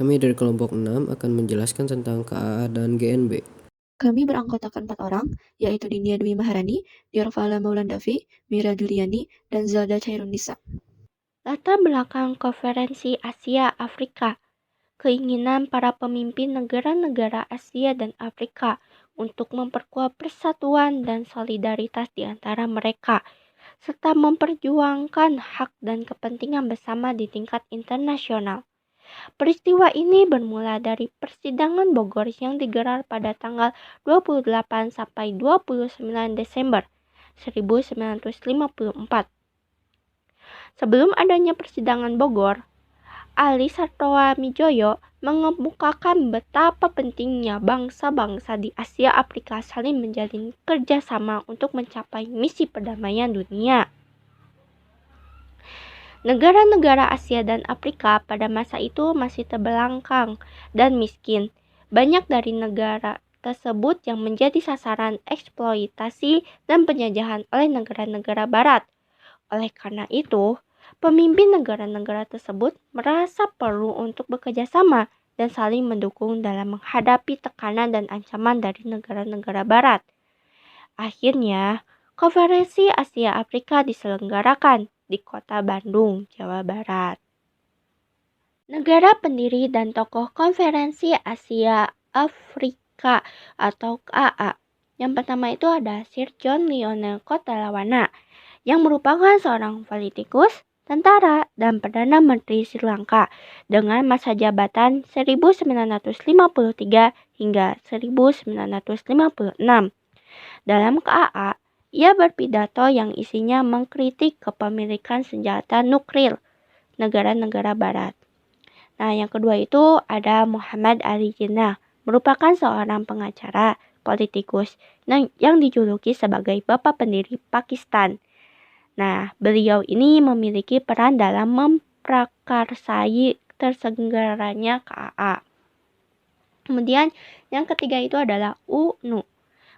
Kami dari kelompok 6 akan menjelaskan tentang KAA dan GNB. Kami beranggotakan 4 orang, yaitu Dinia Dwi Maharani, Diorvala Maulandavi, Mira Juliani, dan Zelda Chairunisa. Latar belakang Konferensi Asia Afrika. Keinginan para pemimpin negara-negara Asia dan Afrika untuk memperkuat persatuan dan solidaritas di antara mereka, serta memperjuangkan hak dan kepentingan bersama di tingkat internasional. Peristiwa ini bermula dari persidangan Bogor yang digelar pada tanggal 28 sampai 29 Desember 1954. Sebelum adanya persidangan Bogor, Ali Sartoamidjojo mengemukakan betapa pentingnya bangsa-bangsa di Asia Afrika saling menjalin kerjasama untuk mencapai misi perdamaian dunia. Negara-negara Asia dan Afrika pada masa itu masih terbelakang dan miskin. Banyak dari negara tersebut yang menjadi sasaran eksploitasi dan penjajahan oleh negara-negara barat. Oleh karena itu, pemimpin negara-negara tersebut merasa perlu untuk bekerja sama dan saling mendukung dalam menghadapi tekanan dan ancaman dari negara-negara barat. Akhirnya, Konferensi Asia Afrika diselenggarakan di Kota Bandung, Jawa Barat. Negara pendiri dan tokoh Konferensi Asia Afrika atau KAA. Yang pertama itu ada Sir John Lionel Kotelawana, yang merupakan seorang politikus, tentara, dan Perdana Menteri Sri Lanka dengan masa jabatan 1953 hingga 1956. Dalam KAA, ia berpidato yang isinya mengkritik kepemilikan senjata nuklir negara-negara barat. Nah, yang kedua itu ada Muhammad Ali Jinnah, merupakan seorang pengacara, politikus yang dijuluki sebagai Bapak Pendiri Pakistan. Nah, beliau ini memiliki peran dalam memprakarsai terselenggaranya KAA. Kemudian yang ketiga itu adalah UNU,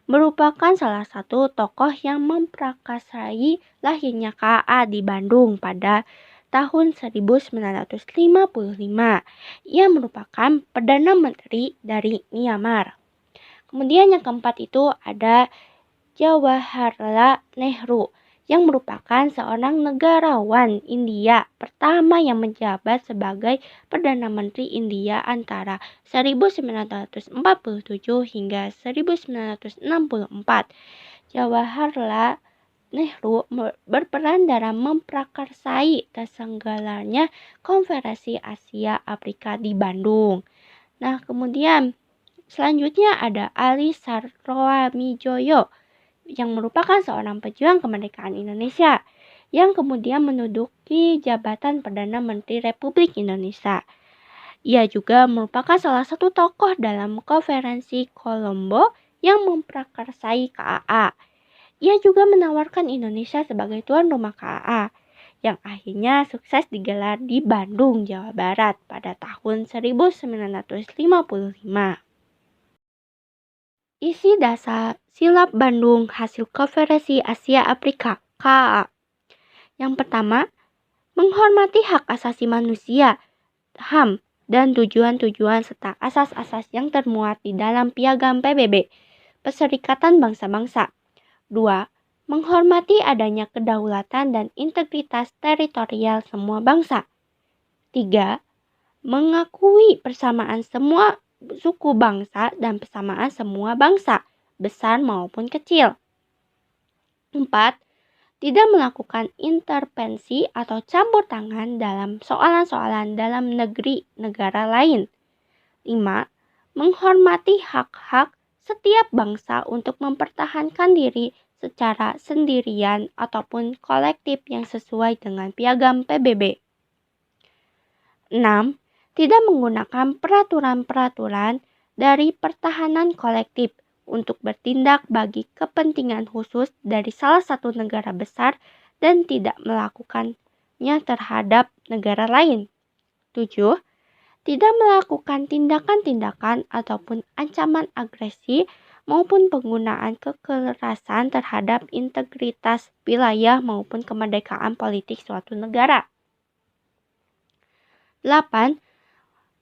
merupakan salah satu tokoh yang memprakarsai lahirnya KAA di Bandung pada tahun 1955. Ia merupakan Perdana Menteri dari Myanmar. Kemudian yang keempat itu ada Jawaharlal Nehru, yang merupakan seorang negarawan India pertama yang menjabat sebagai Perdana Menteri India antara 1947 hingga 1964. Jawaharlal Nehru berperan dalam memprakarsai terselenggaranya Konferensi Asia Afrika di Bandung. Nah, kemudian selanjutnya ada Ali Sartoamidjojo, yang merupakan seorang pejuang kemerdekaan Indonesia, yang kemudian menduduki jabatan Perdana Menteri Republik Indonesia. Ia juga merupakan salah satu tokoh dalam Konferensi Kolombo yang memprakarsai KAA. Ia juga menawarkan Indonesia sebagai tuan rumah KAA, yang akhirnya sukses digelar di Bandung, Jawa Barat pada tahun 1955. Isi dasar Silap Bandung hasil Konferensi Asia Afrika KAA. Yang pertama, menghormati hak asasi manusia, HAM, dan tujuan-tujuan serta asas-asas yang termuat di dalam Piagam PBB, Perserikatan Bangsa-Bangsa. 2. Menghormati adanya kedaulatan dan integritas teritorial semua bangsa. 3. Mengakui persamaan semua suku bangsa dan persamaan semua bangsa, besar maupun kecil. 4. Tidak melakukan intervensi atau campur tangan dalam soalan-soalan dalam negeri negara lain. 5. Menghormati hak-hak setiap bangsa untuk mempertahankan diri secara sendirian ataupun kolektif yang sesuai dengan Piagam PBB. 6. Tidak menggunakan peraturan-peraturan dari pertahanan kolektif untuk bertindak bagi kepentingan khusus dari salah satu negara besar dan tidak melakukannya terhadap negara lain. 7. Tidak melakukan tindakan-tindakan ataupun ancaman agresi maupun penggunaan kekerasan terhadap integritas wilayah maupun kemerdekaan politik suatu negara. 8.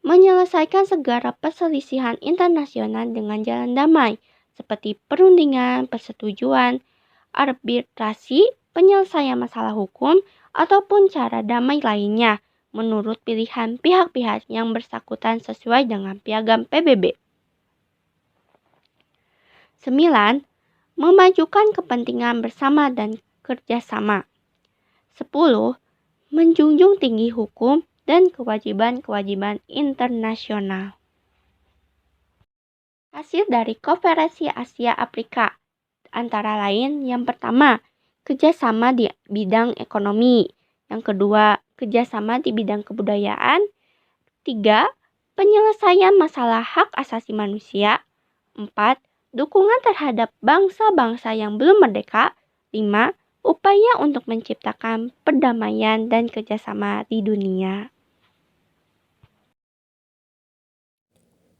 menyelesaikan segala perselisihan internasional dengan jalan damai, seperti perundingan, persetujuan, arbitrasi, penyelesaian masalah hukum, ataupun cara damai lainnya, menurut pilihan pihak-pihak yang bersangkutan sesuai dengan piagam PBB. 9. Memajukan kepentingan bersama dan kerjasama. 10. Menjunjung tinggi hukum dan kewajiban-kewajiban internasional. Hasil dari Konferensi Asia Afrika antara lain yang pertama, kerjasama di bidang ekonomi. Yang kedua, kerjasama di bidang kebudayaan. 3. Penyelesaian masalah hak asasi manusia. 4. Dukungan terhadap bangsa-bangsa yang belum merdeka. 5. Upaya untuk menciptakan perdamaian dan kerjasama di dunia.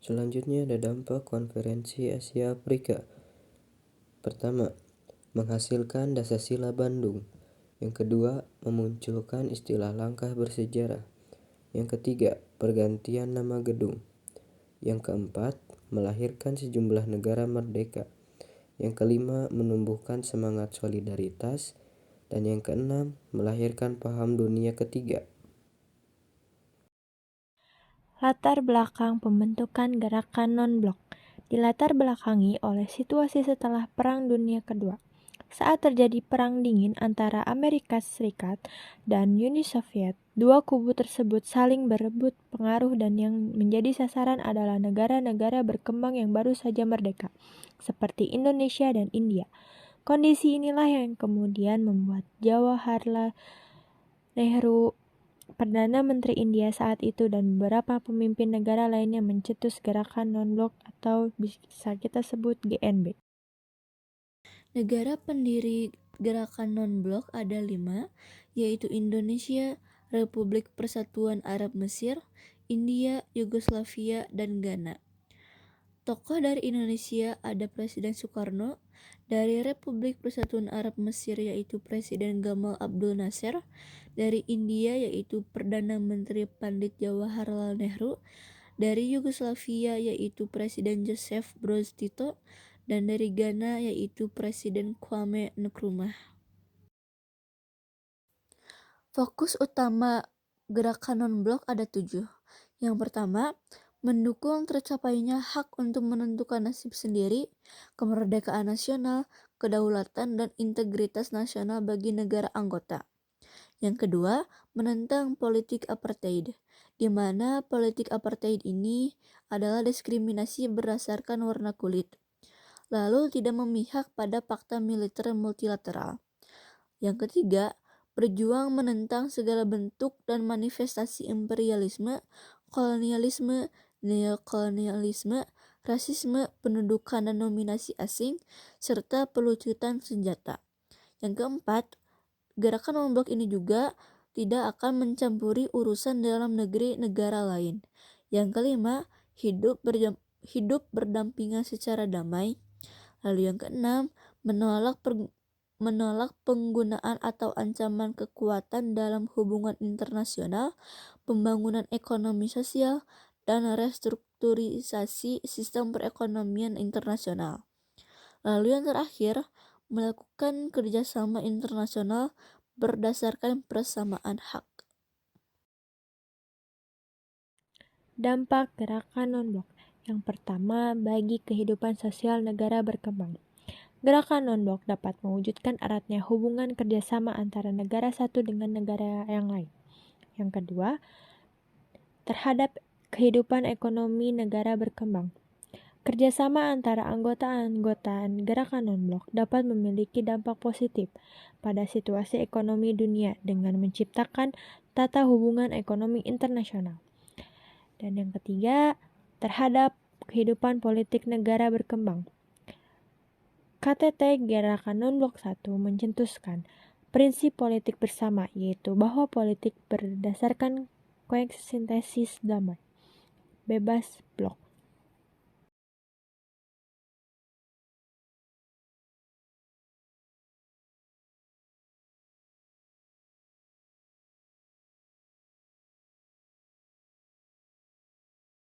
Selanjutnya ada dampak Konferensi Asia Afrika. Pertama, menghasilkan Dasar-Sila Bandung. Yang kedua, memunculkan istilah langkah bersejarah. Yang ketiga, pergantian nama gedung. Yang keempat, melahirkan sejumlah negara merdeka. Yang kelima, menumbuhkan semangat solidaritas. Dan yang keenam, melahirkan paham dunia ketiga. Latar belakang pembentukan gerakan non-blok dilatar belakangi oleh situasi setelah Perang Dunia Kedua. Saat terjadi Perang Dingin antara Amerika Serikat dan Uni Soviet, dua kubu tersebut saling berebut pengaruh dan yang menjadi sasaran adalah negara-negara berkembang yang baru saja merdeka, seperti Indonesia dan India. Kondisi inilah yang kemudian membuat Jawaharlal Nehru, Perdana Menteri India saat itu, dan beberapa pemimpin negara lainnya mencetus gerakan non-blok atau bisa kita sebut GNB. Negara pendiri gerakan non-blok ada 5, yaitu Indonesia, Republik Persatuan Arab Mesir, India, Yugoslavia, dan Ghana. Tokoh dari Indonesia ada Presiden Soekarno, dari Republik Persatuan Arab Mesir yaitu Presiden Gamal Abdul Nasser, dari India yaitu Perdana Menteri Pandit Jawaharlal Nehru, dari Yugoslavia yaitu Presiden Joseph Broz Tito, dan dari Ghana yaitu Presiden Kwame Nkrumah. Fokus utama gerakan non-blok ada 7. Yang pertama, mendukung tercapainya hak untuk menentukan nasib sendiri, kemerdekaan nasional, kedaulatan, dan integritas nasional bagi negara anggota. Yang kedua, menentang politik apartheid, di mana politik apartheid ini adalah diskriminasi berdasarkan warna kulit, lalu tidak memihak pada fakta militer multilateral. Yang ketiga, berjuang menentang segala bentuk dan manifestasi imperialisme, kolonialisme, neokolonialisme, rasisme, pendudukan dan dominasi asing, serta pelucutan senjata. Yang keempat, gerakan non-blok ini juga tidak akan mencampuri urusan dalam negeri negara lain. Yang kelima, hidup berdampingan secara damai. Lalu yang keenam, menolak penggunaan atau ancaman kekuatan dalam hubungan internasional, pembangunan ekonomi sosial, dan restrukturisasi sistem perekonomian internasional. Lalu yang terakhir, melakukan kerjasama internasional berdasarkan persamaan hak. Dampak gerakan non-blok. Yang pertama, bagi kehidupan sosial negara berkembang. Gerakan non-blok dapat mewujudkan eratnya hubungan kerjasama antara negara satu dengan negara yang lain. Yang kedua, terhadap kehidupan ekonomi negara berkembang. Kerjasama antara anggota-anggota gerakan non-blok dapat memiliki dampak positif pada situasi ekonomi dunia dengan menciptakan tata hubungan ekonomi internasional. Dan yang ketiga, terhadap kehidupan politik negara berkembang. KTT Gerakan Non-Blok 1 mencetuskan prinsip politik bersama, yaitu bahwa politik berdasarkan koeksistensi damai, bebas blok.